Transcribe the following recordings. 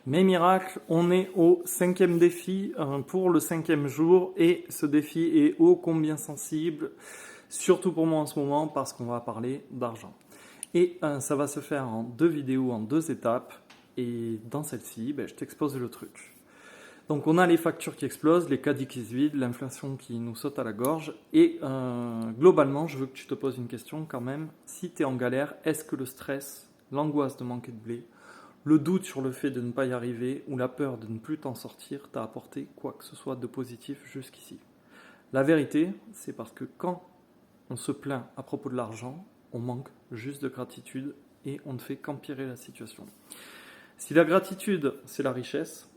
Mes miracles, on est au cinquième défi pour le cinquième jour et ce défi est ô combien sensible, surtout pour moi en ce moment parce qu'on va parler d'argent. Et ça va se faire en deux vidéos, en deux étapes et dans celle-ci, je t'expose le truc. Donc on a les factures qui explosent, les caddies qui se vident, l'inflation qui nous saute à la gorge et globalement je veux que tu te poses une question quand même. Si tu es en galère, est-ce que le stress, l'angoisse de manquer de blé, le doute sur le fait de ne pas y arriver ou la peur de ne plus t'en sortir t'a apporté quoi que ce soit de positif jusqu'ici? La vérité, c'est parce que quand on se plaint à propos de l'argent, on manque juste de gratitude et on ne fait qu'empirer la situation. Si la gratitude, c'est la richesse,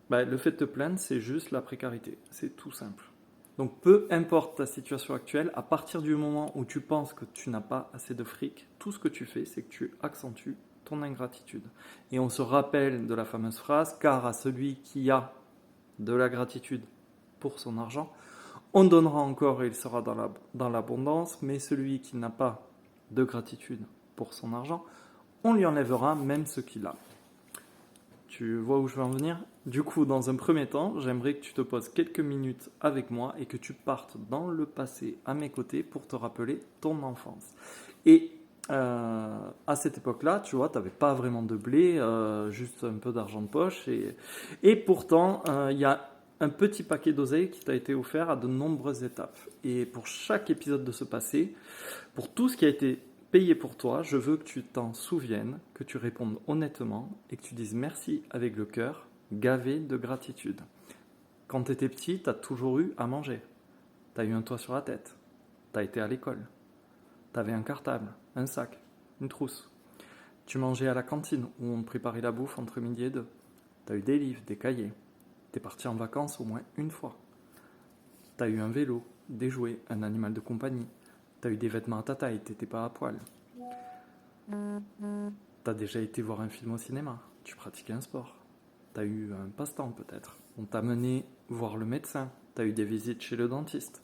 le fait de te plaindre, c'est juste la précarité. C'est tout simple. Donc peu importe ta situation actuelle, à partir du moment où tu penses que tu n'as pas assez de fric, tout ce que tu fais, c'est que tu accentues ton ingratitude. Et on se rappelle de la fameuse phrase, car à celui qui a de la gratitude pour son argent, on donnera encore et il sera dans l'abondance, mais celui qui n'a pas de gratitude pour son argent, on lui enlèvera même ce qu'il a. Tu vois où je veux en venir? Du coup, dans un premier temps, j'aimerais que tu te poses quelques minutes avec moi et que tu partes dans le passé à mes côtés pour te rappeler ton enfance. Et à cette époque-là, tu vois, tu n'avais pas vraiment de blé, juste un peu d'argent de poche. Et pourtant, il y a un petit paquet d'oseille qui t'a été offert à de nombreuses étapes. Et pour chaque épisode de ce passé, pour tout ce qui a été payé pour toi, je veux que tu t'en souviennes, que tu répondes honnêtement et que tu dises merci avec le cœur, gavé de gratitude. Quand tu étais petit, tu as toujours eu à manger. Tu as eu un toit sur la tête. Tu as été à l'école. Tu avais un cartable, un sac, une trousse. Tu mangeais à la cantine où on préparait la bouffe entre midi et deux. Tu as eu des livres, des cahiers. Tu es parti en vacances au moins une fois. Tu as eu un vélo, des jouets, un animal de compagnie. Tu as eu des vêtements à ta taille, t'étais pas à poil. T'as déjà été voir un film au cinéma, tu pratiquais un sport. T'as eu un passe-temps peut-être. On t'a mené voir le médecin, t'as eu des visites chez le dentiste.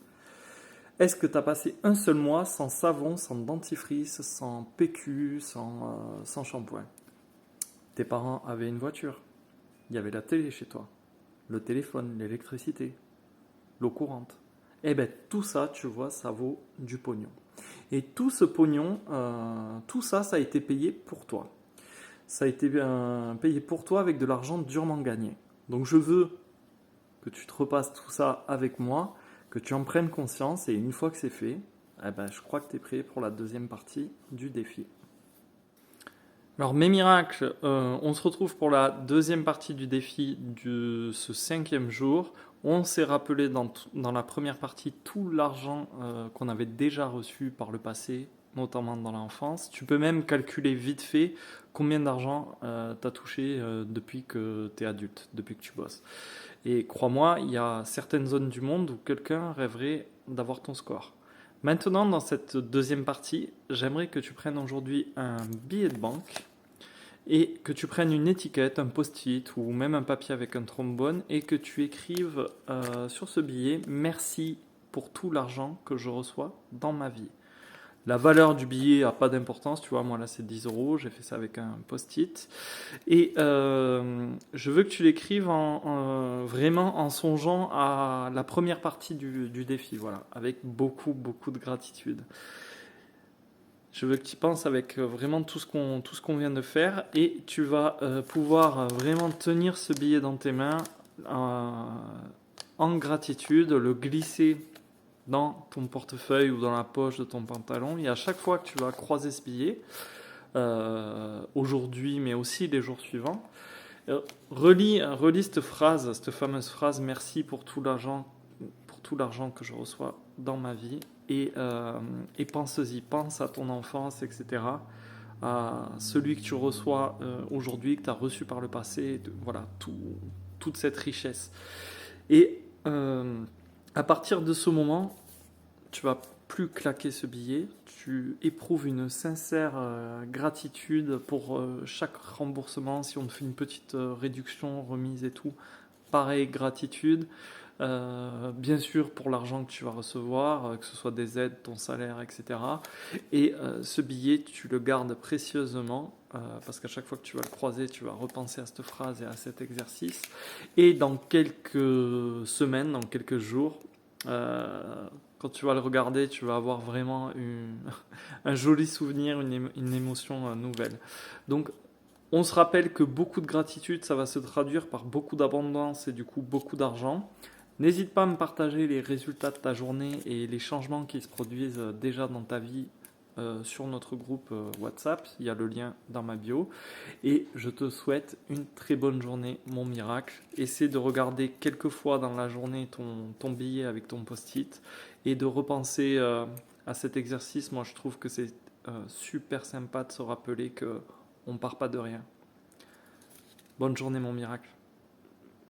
Est-ce que t'as passé un seul mois sans savon, sans dentifrice, sans PQ, sans shampoing? Tes parents avaient une voiture, il y avait la télé chez toi, le téléphone, l'électricité, l'eau courante. Eh bien, tout ça, tu vois, ça vaut du pognon. Et tout ce pognon, tout ça, ça a été payé pour toi. Ça a été payé pour toi avec de l'argent durement gagné. Donc je veux que tu te repasses tout ça avec moi, que tu en prennes conscience, et une fois que c'est fait, je crois que tu es prêt pour la deuxième partie du défi. Alors mes miracles, on se retrouve pour la deuxième partie du défi de ce cinquième jour. On s'est rappelé dans la première partie tout l'argent qu'on avait déjà reçu par le passé, notamment dans l'enfance. Tu peux même calculer vite fait combien d'argent tu as touché depuis que tu es adulte, depuis que tu bosses. Et crois-moi, il y a certaines zones du monde où quelqu'un rêverait d'avoir ton score. Maintenant, dans cette deuxième partie, j'aimerais que tu prennes aujourd'hui un billet de banque et que tu prennes une étiquette, un post-it ou même un papier avec un trombone et que tu écrives sur ce billet « Merci pour tout l'argent que je reçois dans ma vie ». La valeur du billet n'a pas d'importance, tu vois, moi là c'est 10 euros, j'ai fait ça avec un post-it. Et je veux que tu l'écrives vraiment en songeant à la première partie du défi, voilà, avec beaucoup, beaucoup de gratitude. Je veux que tu penses avec vraiment tout ce qu'on vient de faire et tu vas pouvoir vraiment tenir ce billet dans tes mains en gratitude, le glisser dans ton portefeuille ou dans la poche de ton pantalon et à chaque fois que tu vas croiser ce billet, aujourd'hui mais aussi les jours suivants, relis cette fameuse phrase merci pour tout l'argent que je reçois dans ma vie et pense-y, pense à ton enfance, etc. À celui que tu reçois aujourd'hui, que tu as reçu par le passé, voilà, toute cette richesse. Et à partir de ce moment, tu vas plus claquer ce billet, tu éprouves une sincère gratitude pour chaque remboursement. Si on te fait une petite réduction, remise et tout, pareil, gratitude. Bien sûr pour l'argent que tu vas recevoir, que ce soit des aides, ton salaire, etc. Et ce billet, tu le gardes précieusement parce qu'à chaque fois que tu vas le croiser, tu vas repenser à cette phrase et à cet exercice. Et dans quelques semaines, dans quelques jours, quand tu vas le regarder, tu vas avoir vraiment un joli souvenir, une émotion nouvelle. Donc, on se rappelle que beaucoup de gratitude, ça va se traduire par beaucoup d'abondance et du coup beaucoup d'argent. N'hésite pas à me partager les résultats de ta journée et les changements qui se produisent déjà dans ta vie sur notre groupe WhatsApp. Il y a le lien dans ma bio. Et je te souhaite une très bonne journée, mon miracle. Essaie de regarder quelques fois dans la journée ton billet avec ton post-it et de repenser à cet exercice. Moi, je trouve que c'est super sympa de se rappeler qu'on ne part pas de rien. Bonne journée, mon miracle.